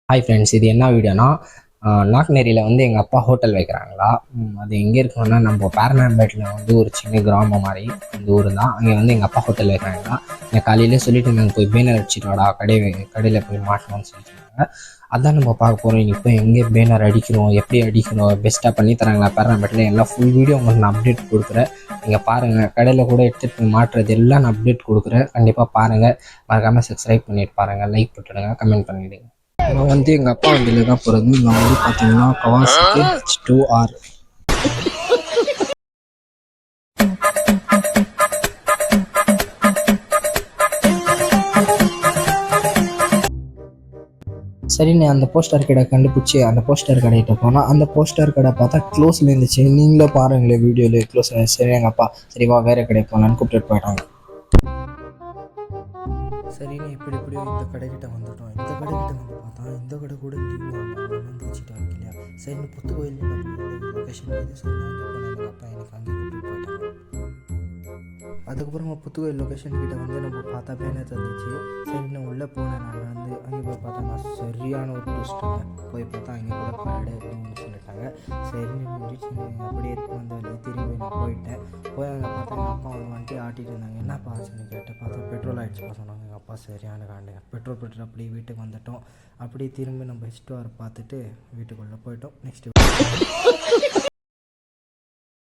Hi friends, இது என்ன வீடியோனா நாக்நேரியில் வந்து எங்கள் அப்பா ஹோட்டல் வைக்கிறாங்களா. அது எங்கே இருக்குன்னா நம்ம பேரனாம்பேட்டில் வந்து ஒரு சின்ன கிராமம் மாதிரி அந்த ஊர் தான். அங்கே வந்து எங்கள் அப்பா ஹோட்டல் வைக்கிறாங்களா. நான் காலையிலே சொல்லிட்டு நாங்கள் போய் பேனர் அடிச்சிட்டு வாடா, கடையில் போய் மாட்டணும்னு சொல்லிட்டு அதான் நம்ம பார்க்க போகிறோம். இப்போ எங்கே பேனர் அடிக்கிறோம், எப்படி அடிக்கிறோம், பெஸ்ட்டாக பண்ணி தராங்களா பேரனாம்பேட்டில் எல்லாம் ஃபுல் வீடியோ உங்களுக்கு நான் அப்டேட் கொடுக்குறேன். நீங்கள் பாருங்கள், கடையில் கூட எடுத்துகிட்டு போய் மாட்டுறது எல்லாம் நான் அப்டேட் கொடுக்குறேன். கண்டிப்பாக பாருங்கள், மறக்காமல் சப்ஸ்கிரைப் பண்ணிட்டு பாருங்கள், லைக் போட்டுடுங்க, கமெண்ட் பண்ணிவிடுங்க. நான் வந்து எங்கள் அப்பா வண்டியில் தான் போகிறது. நான் வந்து பார்த்தீங்கன்னா கவாசாக்கி H2R. சரிண்ணே, அந்த போஸ்டர் கடை கண்டுபிடிச்சி அந்த போஸ்டர் கடைகிட்ட போனால் அந்த போஸ்டர் கடை பார்த்தா க்ளோஸில் இருந்துச்சு. நீங்களே பாருங்களேன் வீடியோவில் க்ளோஸ். சரி எங்கள் அப்பா சரிவா வேறு கடைக்கு போகலான்னு கூப்பிட்டு போயிட்டாங்க. சரின்னு எப்படியோ இந்த கடைக்கிட்ட வந்துட்டோம். இந்த கடைக்கிட்ட வந்து பார்த்தா இந்த கடை கூட வந்து வச்சுட்டு இல்லையா. சரின்னு புத்துக்கோயில் லொக்கேஷன் எது சொன்னாங்க. எங்கள் அப்பா எனக்கு அங்கே கூப்பிட்டு போயிட்டாங்க. அதுக்கப்புறமா புத்துக்கோயில் லொக்கேஷன் கிட்ட வந்து நம்ம பார்த்தா பேனர் தந்துச்சு. சரின்னு உள்ளே போனேன். நான் வந்து அங்கே போய் பார்த்தா நான் சரியான ஒரு டூஸ்ட்டுங்க. போய் பார்த்தா அங்கே கூட கடை அப்படின்னு சொல்லிட்டாங்க. சரின்னு முடிச்சு அப்படியே வந்து திரும்பி நான் போயிட்டேன். போய் அங்கே பார்த்தா எங்கள் அப்பா அவங்க வந்துட்டு ஆட்டிகிட்டு இருந்தாங்க. என்னப்பா ஆச்சுன்னு கேட்டு பார்த்தா பெட்ரோல் ஆகிடுச்சுப்பா சொன்னாங்க. எங்கள் அப்பா சரியான காண்டுங்க. பெட்ரோல் அப்படியே வீட்டுக்கு வந்துட்டோம். அப்படியே திரும்பி நம்ம H2R பார்த்துட்டு வீட்டுக்குள்ளே போயிட்டோம். நெக்ஸ்ட்டு